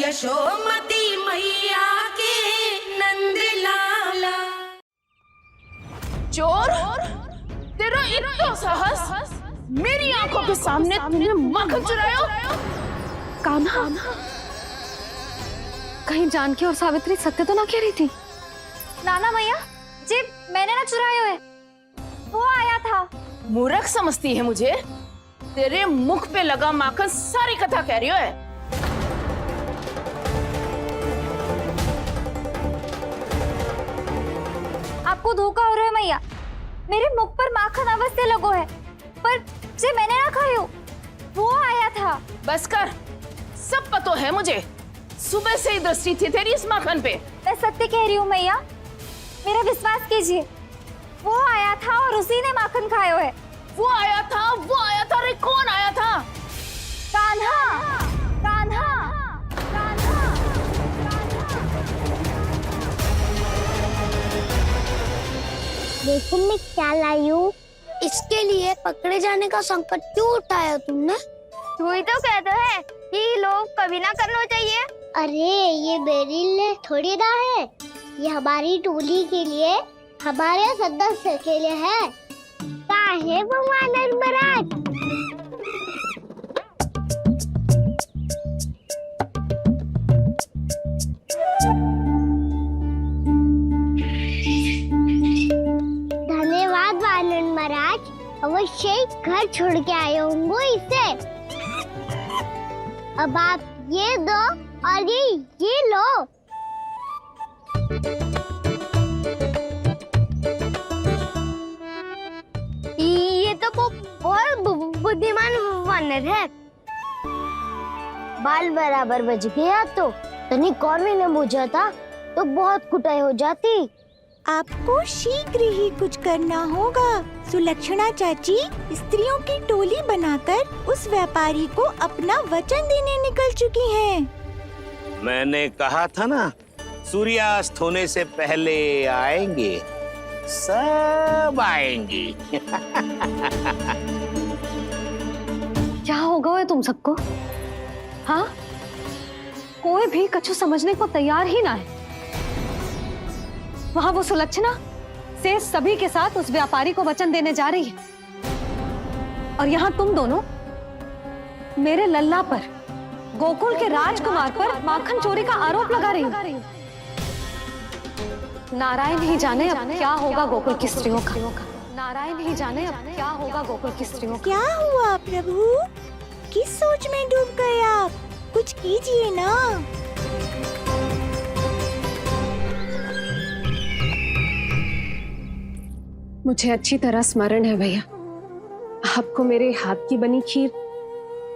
यशोमती मैया के नंद लाला। चोर, तेरा इतना साहस, मेरी आंखों के सामने तुमने माखन चुराया। कान्हा, कहीं जानकी और सावित्री सत्य तो ना कह रही थी? नाना मैया जी, मैंने ना चुराया है, वो आया था। मूर्ख समझती है मुझे? तेरे मुख पे लगा माखन सारी कथा कह रही है। आपको धोखा हो रहा है मैया, मेरे मुख पर माखन अवश्य लगो है, पर जे मैंने ना खायो, वो आया था। बस कर, सब पता है मुझे। सुबह से ही दृष्टि थी तेरी इस माखन पे। मैं सत्य कह रही हूँ मैया, मेरा विश्वास कीजिए। वो आया था और उसी ने माखन खायो है। वो आया था, वो आया था। अरे कौन आया था? कान्हा, कान्हा, कान्हा। देखो मैं क्या लाई हूँ। इसके लिए पकड़े जाने का संकट क्यों उठाया तुमने? तू ही तो कहता है कि लोग कभी ना करना चाहिए। अरे ये मेरे लिए थोड़ी ना है, ये हमारी टोली के लिए, हमारे सदस्य के लिए है। काहे भगवान महाराज? धन्यवाद वानर महाराज, अवश्य घर छोड़ के आए होंगे इसे। अब आप ये दो और ये लो। ये तो बहुत बुद्धिमान वानर है। बाल बराबर बज गया तो तनिक और भी न बूझा था तो बहुत कुटाई हो जाती। आपको शीघ्र ही कुछ करना होगा। सुलक्षणा चाची स्त्रियों की टोली बनाकर उस व्यापारी को अपना वचन देने निकल चुकी हैं। मैंने कहा था ना, सूर्यास्त होने से पहले आएंगे, सब आएंगे। क्या होगा है तुम सबको? हाँ, कोई भी कछु समझने को तैयार ही ना है। वहां वो सुलक्षणा से सभी के साथ उस व्यापारी को वचन देने जा रही है, और यहाँ तुम दोनों मेरे लल्ला पर, गोकुल के राजकुमार पर माखन चोरी का आरोप लगा रही हो। नारायण ही जाने अब क्या होगा गोकुल की स्त्रियों का। नारायण ही जाने अब क्या होगा गोकुल की स्त्रियों का। क्या हुआ प्रभु? किस सोच में डूब गए आप? कुछ कीजिए ना। मुझे अच्छी तरह स्मरण है भैया, आपको मेरे हाथ की बनी खीर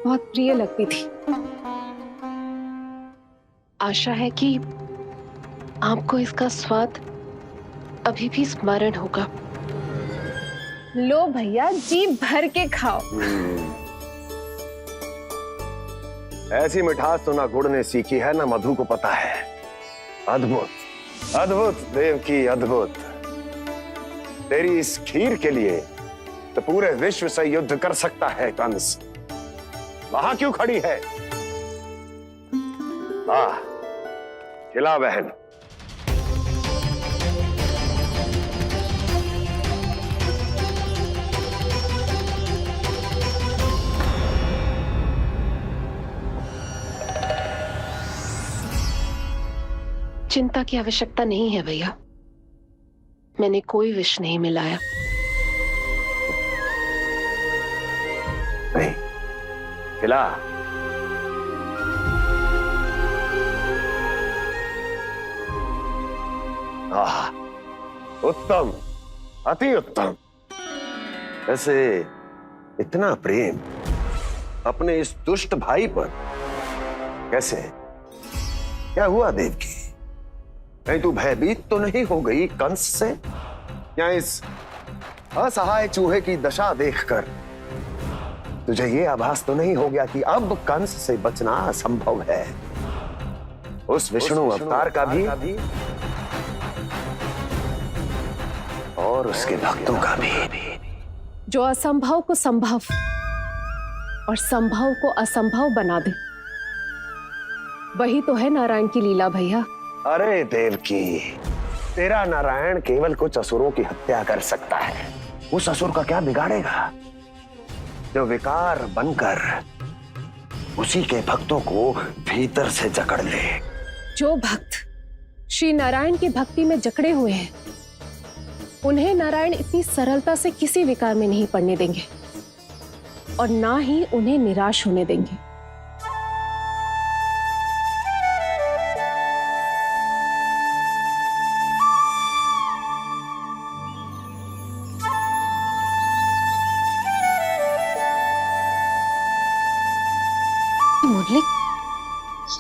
बहुत प्रिय लगती थी। आशा है कि आपको इसका स्वाद अभी भी स्मरण होगा। लो भैया, जी भर के खाओ। ऐसी मिठास तो ना गुड़ ने सीखी है ना मधु को पता है। अद्भुत, अद्भुत देवकी, अद्भुत। तेरी इस खीर के लिए तो पूरे विश्व से युद्ध कर सकता है कंस। वहां क्यों खड़ी है? वाह, खिला बहन। चिंता की आवश्यकता नहीं है भैया, मैंने कोई विष नहीं मिलाया। नहीं, खिला। आह, उत्तम, अति उत्तम। वैसे इतना प्रेम अपने इस दुष्ट भाई पर कैसे? क्या हुआ देवकी? कहीं तू भयभीत तो नहीं हो गई कंस से? या इस असहाय चूहे की दशा देखकर तुझे ये आभास तो नहीं हो गया कि अब कंस से बचना असंभव है? उस विष्णु अवतार का भी और उसके भक्तों का भी, जो असंभव को संभव और संभव को असंभव बना दे, वही तो है नारायण की लीला भैया। अरे देवकी, तेरा नारायण केवल कुछ असुरों की हत्या कर सकता है। उस असुर का क्या बिगाड़ेगा जो विकार बनकर उसी के भक्तों को भीतर से जकड़ ले। जो भक्त श्री नारायण की भक्ति में जकड़े हुए हैं, उन्हें नारायण इतनी सरलता से किसी विकार में नहीं पड़ने देंगे और ना ही उन्हें निराश होने देंगे।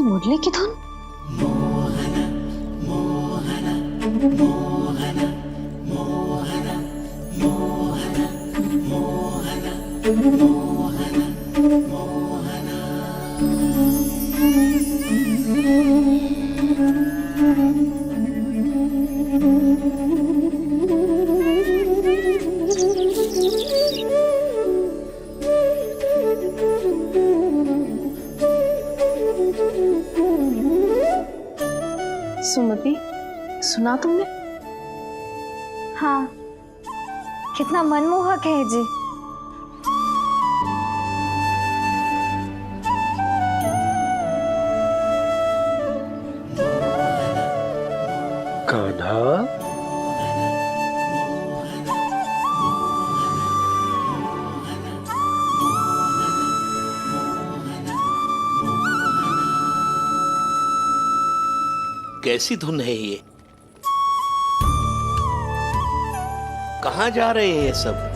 मुरली की धुन। सुमति, सुना तुमने? हाँ, कितना मनमोहक है जी। कान्हा, कैसी धुन है ये? कहाँ जा रहे हैं ये सब?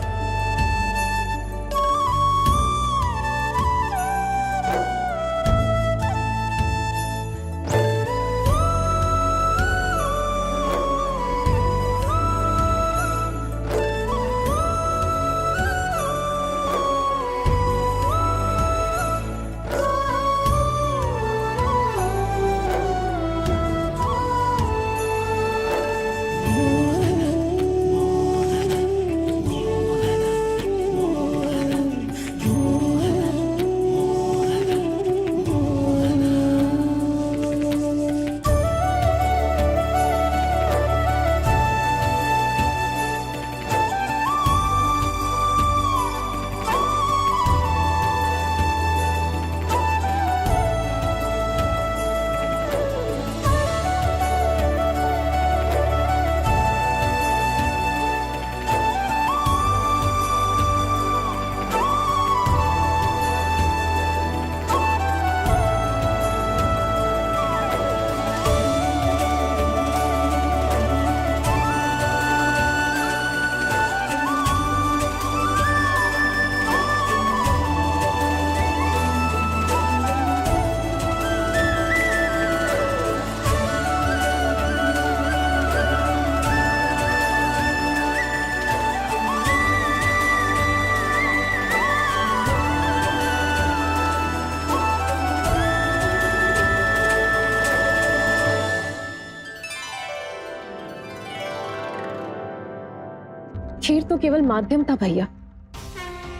खीर तो केवल माध्यम था भैया।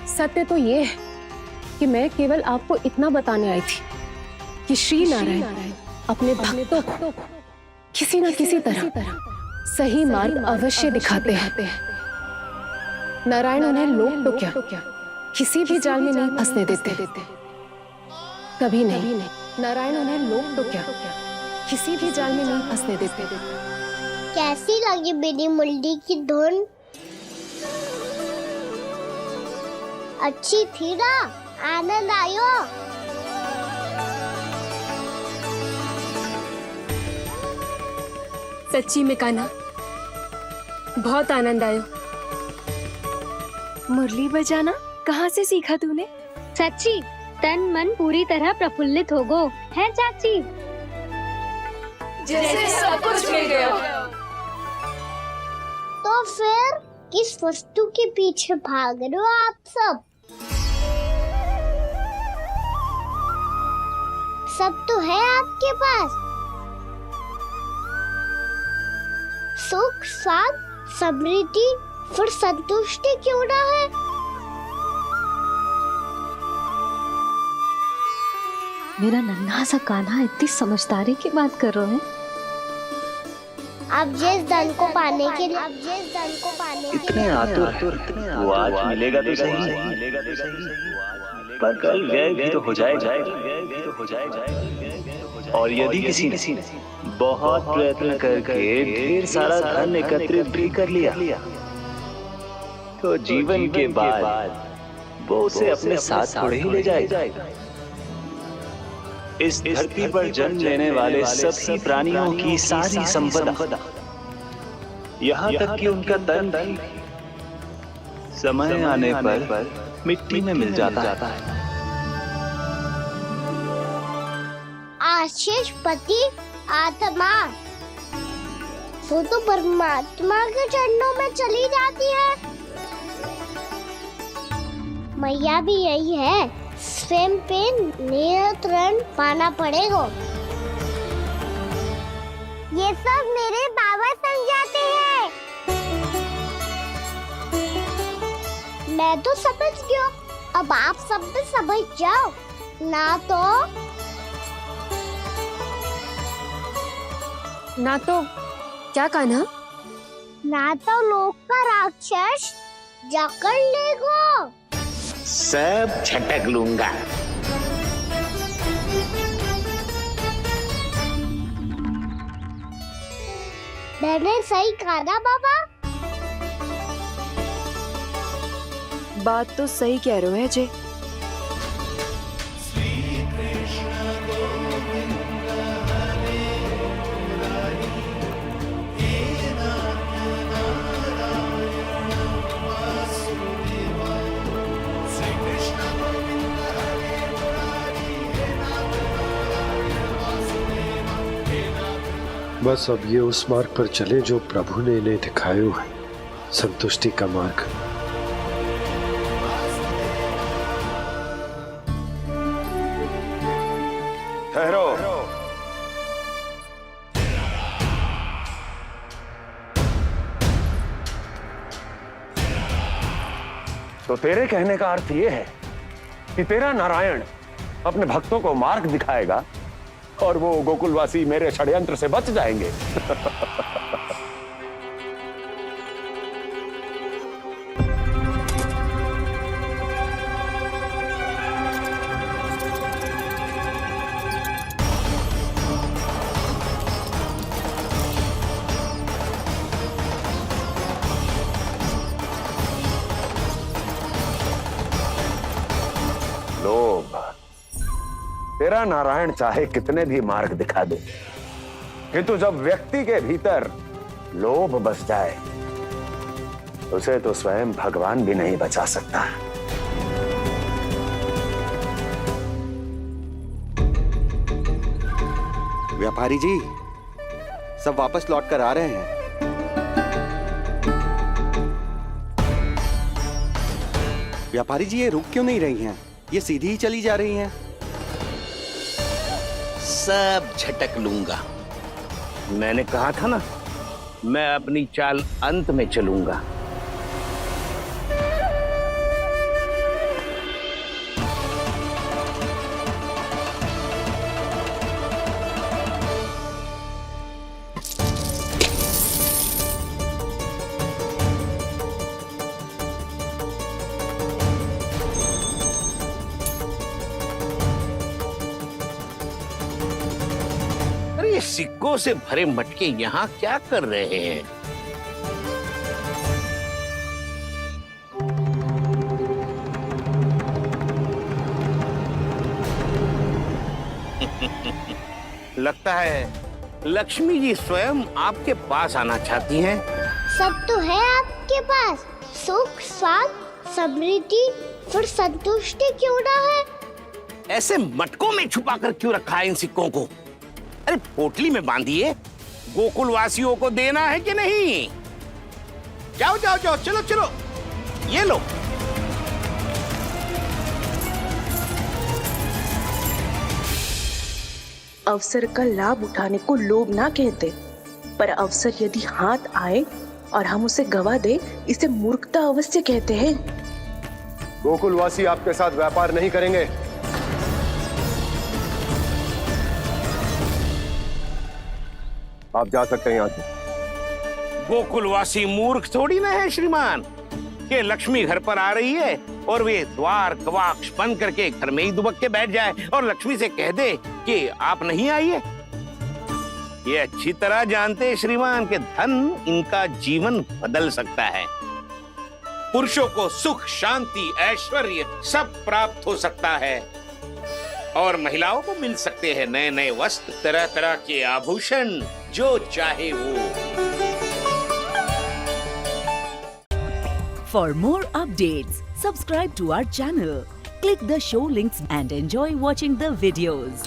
सत्य तो ये है कि मैं केवल आपको इतना बताने आई थी कि श्री नारायण अपने भक्तों को किसी न किसी तरह सही मार्ग अवश्य दिखाते हैं। नारायण उन्हें लोग तो क्या किसी भी जाल में नहीं फंसने देते, कभी नहीं। नारायण उन्हें लोग तो क्या किसी भी जाल में नहीं फंसने देते। कैसी लगी मेरी मुरली की धुन? अच्छी थी ना? आनंद आयो? सच्ची में कान्हा, बहुत आनंद आयो। मुरली बजाना कहाँ से सीखा तूने? सच्ची तन मन पूरी तरह प्रफुल्लित हो गो है चाची। जैसे सब कुछ मिल गया। तो फिर किस वस्तु के पीछे भाग रहे हो आप सब? सब तो है आपके पास। सुख, स्वाद, समृद्धि, फिर संतुष्टि क्यों ना है? मेरा नन्हा सा कान्हा इतनी समझदारी की बात कर रहे हैं। अब जिस धन को पाने के लिए इतने आतुर वो आज मिलेगा तो सही, पर कल व्यय भी तो हो जाएगा। और यदि किसी ने बहुत प्रयत्न करके ढेर सारा धन एकत्रित भी कर लिया, तो जीवन के बाद वो उसे अपने साथ थोड़े ही ले जाएगा। इस धरती पर जन्म लेने वाले सभी प्राणियों की सारी संपदा, यहाँ तक कि उनका तन भी समय आने पर मिट्टी में मिल जाता है। आशीष पति आत्मा वो तो परमात्मा के चरणों में चली जाती है। मैया भी यही है, स्वयं पे नियंत्रण पाना पड़ेगा। ये सब मेरे बाबा समझाते हैं। मैं तो समझ गया, अब आप सब भी समझ जाओ ना तो क्या कान्हा? ना तो लोक का राक्षस जकड़ लेगा। सब झटक लूंगा। मैंने सही कहा ना बाबा? बात तो सही कह रहे हो अजय। बस अब ये उस मार्ग पर चले जो प्रभु ने इन्हें दिखाया है, संतुष्टि का मार्ग। ठहरो। तो तेरे कहने का अर्थ यह है कि तेरा नारायण अपने भक्तों को मार्ग दिखाएगा और वो गोकुलवासी मेरे षड्यंत्र से बच जाएंगे। लोभ। तेरा नारायण चाहे कितने भी मार्ग दिखा दे, किंतु जब व्यक्ति के भीतर लोभ बस जाए, उसे तो स्वयं भगवान भी नहीं बचा सकता। व्यापारी जी, सब वापस लौट कर आ रहे हैं। व्यापारी जी, ये रुक क्यों नहीं रही हैं? ये सीधी ही चली जा रही हैं। सब झटक लूंगा। मैंने कहा था ना, मैं अपनी चाल अंत में चलूंगा। सिक्कों से भरे मटके यहाँ क्या कर रहे हैं? लगता है लक्ष्मी जी स्वयं आपके पास आना चाहती हैं। सब तो है आपके पास, सुख, स्वाद, समृद्धि, फिर संतुष्टि क्यों ना है? ऐसे मटकों में छुपाकर क्यों रखा है इन सिक्कों को? अरे पोटली में बांधिए, गोकुल वासियों को देना है कि नहीं? जाओ जाओ जाओ, चलो चलो, ये लो। अवसर का लाभ उठाने को लोभ ना कहते, पर अवसर यदि हाथ आए और हम उसे गवा दे, इसे मूर्खता अवश्य कहते हैं। गोकुलवासी आपके साथ व्यापार नहीं करेंगे। आप जा सकते हैं यहाँ से। गोकुलवासी मूर्ख थोड़ी ना है श्रीमान कि लक्ष्मी घर पर आ रही है और वे द्वार कवाक्ष बंद करके घर में ही दुबक के बैठ जाए और लक्ष्मी से कह दे कि आप नहीं आइए। ये अच्छी तरह जानते हैं श्रीमान कि धन इनका जीवन बदल सकता है। पुरुषों को सुख, शांति, ऐश्वर्य सब प्राप्त हो सकता है और महिलाओं को मिल सकते हैं नए नए वस्त्र, तरह तरह के आभूषण, जो चाहे वो। For more updates, subscribe to our channel, click the show links and enjoy watching the videos.